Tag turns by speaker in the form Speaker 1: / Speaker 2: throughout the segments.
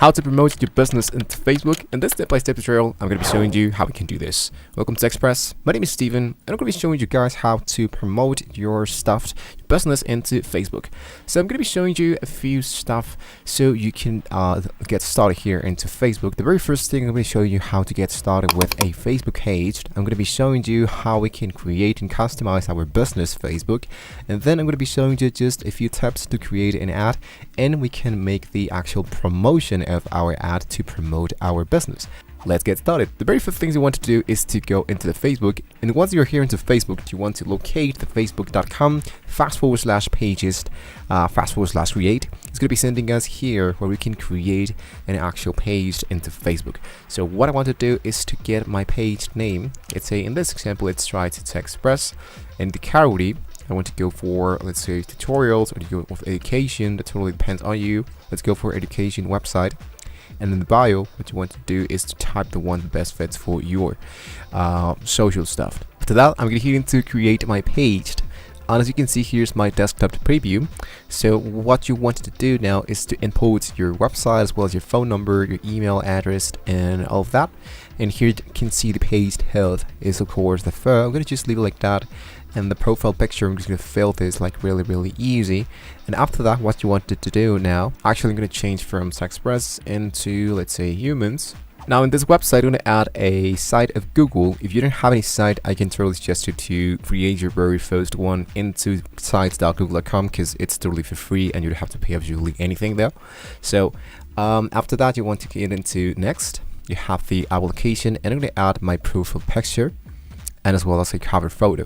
Speaker 1: how to promote your business into Facebook. In this step-by-step tutorial, I'm going to be showing you how we can do this. Welcome to Express. My name is Steven, and I'm going to be showing you guys how to promote your stuff, your business into Facebook. So I'm going to be showing you a few stuff so you can get started here into Facebook. The very first thing I'm going to be showing you how to get started with a Facebook page. I'm going to be showing you how we can create and customize our business Facebook, and then I'm going to be showing you just a few tips to create an ad, and we can make the actual promotion of our ad to promote our business. Let's get started. The very first things you want to do is to go into the Facebook, and once you're here into Facebook, you want to locate the facebook.com/pages /create. It's going to be sending us here where we can create an actual page into Facebook. So what I want to do is to get my page name. Let's say in this example, let's try to Express, and the category I want to go for, let's say, tutorials, or to go with education. That totally depends on you. Let's go for education website. And in the bio, what you want to do is to type the one that best fits for your social stuff. After that, I'm going to hit into create my page. And as you can see, here's my desktop preview. So what you want to do now is to input your website as well as your phone number, your email address, and all of that. And here you can see the page health is of course the photo. I'm going to just leave it like that. And the profile picture, I'm just going to fill this like really easy. And after that, what you wanted to do now, actually I'm going to change from Express into, let's say, humans. Now in this website, I'm going to add a site of Google. If you don't have any site, I can totally suggest you to create your very first one into sites.google.com, because it's totally for free and you don't have to pay absolutely anything there. So after that, you want to get into next. You have the application, and I'm going to add my profile picture and as well as a cover photo.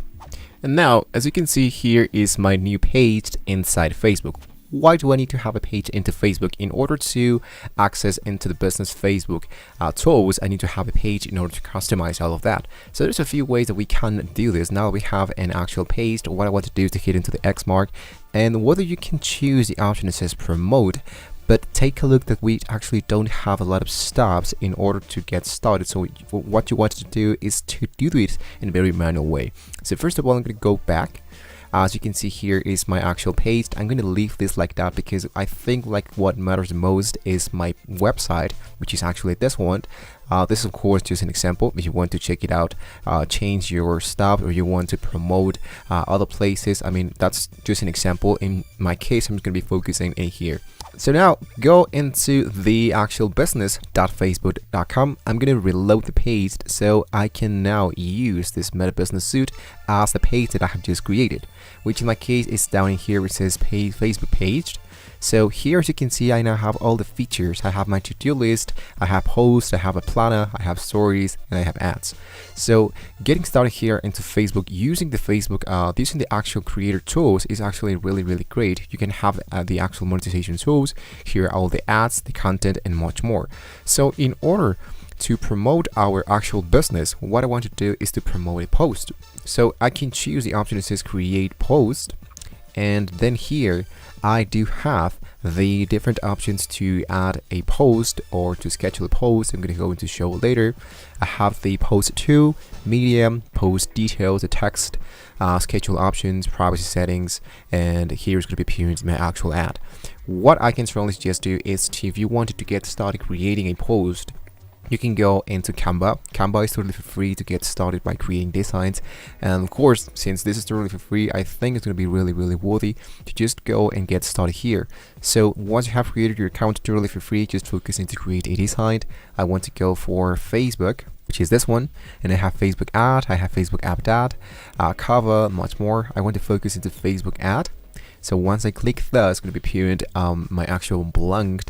Speaker 1: And now, as you can see, here is my new page inside Facebook. Why do I need to have a page into Facebook? In order to access into the business Facebook tools, I need to have a page in order to customize all of that. So there's a few ways that we can do this. Now we have an actual page. What I want to do is to hit into the X mark, and whether you can choose the option that says promote. But take a look that we actually don't have a lot of steps in order to get started. So what you want to do is to do it in a very manual way. So first of all, I'm going to go back. As you can see, here is my actual page. I'm going to leave this like that because I think like what matters the most is my website, which is actually this one. This is of course just an example. If you want to check it out, change your stuff, or you want to promote other places, I mean, that's just an example. In my case, I'm just going to be focusing in here. So now go into the actual business.facebook.com. I'm going to reload the page so I can now use this Meta Business Suite as the page that I have just created, which in my case is down in here, which says Facebook page. So here, as you can see, I now have all the features. I have my to-do list, I have posts, I have a planner, I have stories, and I have ads. So getting started here into Facebook using the Facebook, using the actual creator tools is actually really great. You can have the actual monetization tools. Here are all the ads, the content, and much more. So in order to promote our actual business, what I want to do is to promote a post. So I can choose the option that says create post, and then here I do have the different options to add a post or to schedule a post. I'm going to go into show later. I have the post to, medium, post details, the text, schedule options, privacy settings, and here's going to be appearing my actual ad. What I can strongly suggest to you is if you wanted to get started creating a post, you can go into Canva. Canva is totally for free to get started by creating designs. And of course, since this is totally for free, I think it's going to be really worthy to just go and get started here. So once you have created your account totally for free, just focusing to create a design. I want to go for Facebook, which is this one, and I have Facebook ad, I have Facebook app ad, cover, much more. I want to focus into Facebook ad. So once I click that, it's going to be appearing my actual blank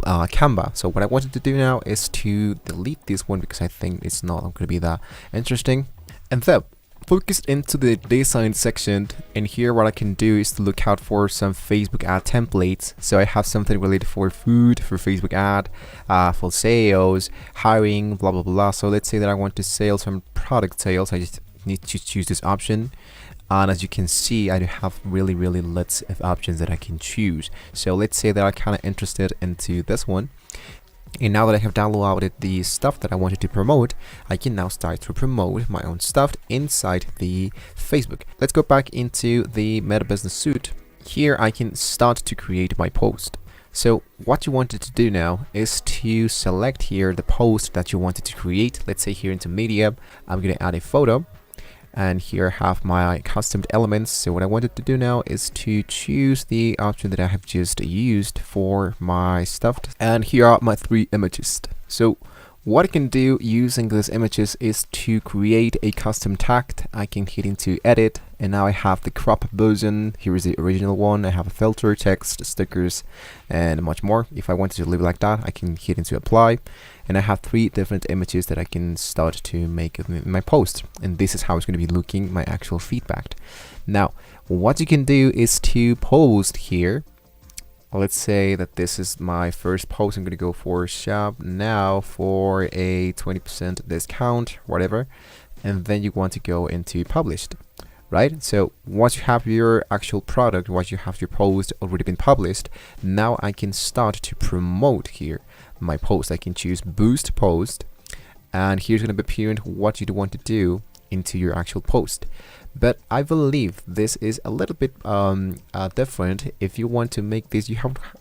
Speaker 1: Canva. So what I wanted to do now is to delete this one because I think it's not going to be that interesting. And then focus into the design section, and here what I can do is to look out for some Facebook ad templates. So I have something related for food, for Facebook ad, for sales, hiring, blah. So let's say that I want to sell some product sales. I just need to choose this option. And as you can see, I do have really lots of options that I can choose. So let's say that I'm kind of interested into this one. And now that I have downloaded the stuff that I wanted to promote, I can now start to promote my own stuff inside the Facebook. Let's go back into the Meta Business Suite. Here I can start to create my post. So what you wanted to do now is to select here the post that you wanted to create. Let's say here into media, I'm going to add a photo, and here I have my custom elements. So what I wanted to do now is to choose the option that I have just used for my stuff, and here are my 3 images. So what I can do using these images is to create a custom tag. I can hit into edit, and now I have the crop version. Here is the original one. I have a filter, text, stickers, and much more. If I wanted to leave it like that, I can hit into apply, and I have 3 different images that I can start to make my post, and this is how it's going to be looking, my actual feedback. Now what you can do is to post here. Let's say that this is my first post. I'm going to go for shop now for a 20% discount, whatever, and then you want to go into published, right? So once you have your actual product, once you have your post already been published, now I can start to promote here my post. I can choose boost post, and here's going to be appearing what you want to do into your actual post. But I believe this is a little bit different. If you want to make this,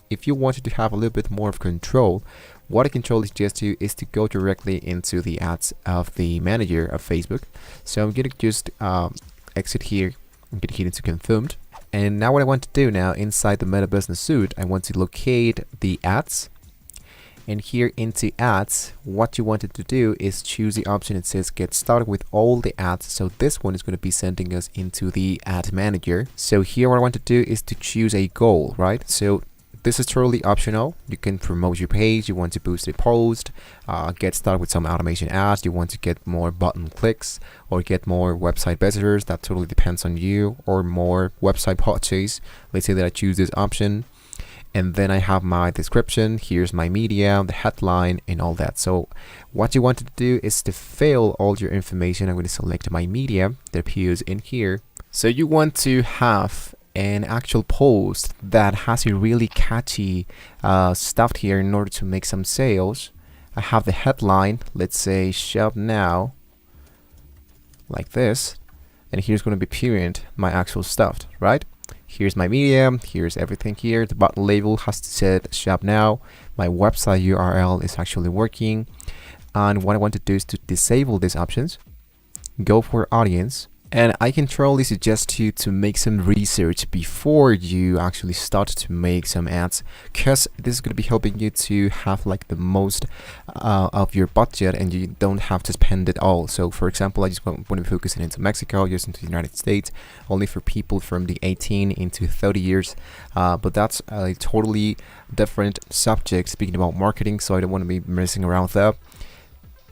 Speaker 1: if you wanted to have a little bit more of control, what I can totally suggest you is to go directly into the ads of the manager of Facebook. So I'm gonna just exit here. I'm gonna hit into confirmed, and now what I want to do now inside the Meta Business Suite, I want to locate the ads. And here into ads, what you wanted to do is choose the option. It says get started with all the ads. So this one is going to be sending us into the ad manager. So here what I want to do is to choose a goal, right? So this is totally optional. You can promote your page, you want to boost a post, get started with some automation ads, you want to get more button clicks or get more website visitors. That totally depends on you, or more website purchase. Let's say that I choose this option. And then I have my description, here's my media, the headline, and all that. So what you want to do is to fill all your information. I'm going to select my media that appears in here. So you want to have an actual post that has a really catchy stuff here in order to make some sales. I have the headline, let's say shop now, like this. And here's going to be appearing my actual stuff, right? Here's my media, here's everything here. The button label has to say shop now. My website URL is actually working. And what I want to do is to disable these options, go for audience, and I can totally suggest you to make some research before you actually start to make some ads, because this is going to be helping you to have like the most of your budget, and you don't have to spend it all. So for example, I just want to be focusing into Mexico, just into the United States, only for people from the 18 into 30 years. But that's a totally different subject speaking about marketing, so I don't want to be messing around with that.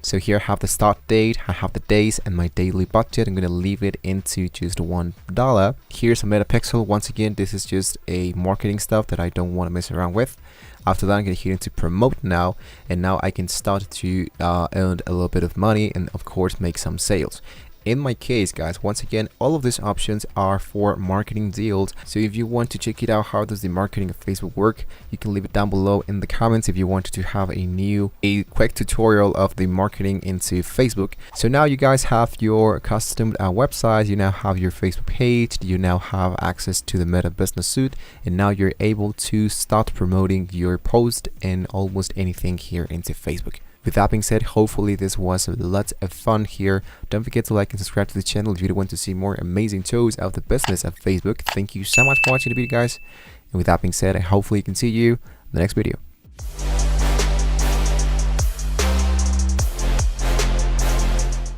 Speaker 1: So here I have the start date, I have the days, and my daily budget. I'm going to leave it into just $1. Here's a metapixel. Once again, this is just a marketing stuff that I don't want to mess around with. After that, I'm going to hit into promote now, and now I can start to earn a little bit of money and of course make some sales. In my case, guys, once again, all of these options are for marketing deals. So if you want to check it out, how does the marketing of Facebook work, you can leave it down below in the comments if you wanted to have a quick tutorial of the marketing into Facebook. So now you guys have your custom website, you now have your Facebook page, you now have access to the Meta Business Suite, and now you're able to start promoting your post and almost anything here into Facebook. With that being said, hopefully this was a lot of fun here. Don't forget to like and subscribe to the channel if you want to see more amazing shows of the business of Facebook. Thank you so much for watching the video, guys. And with that being said, hopefully I can see you in the next video.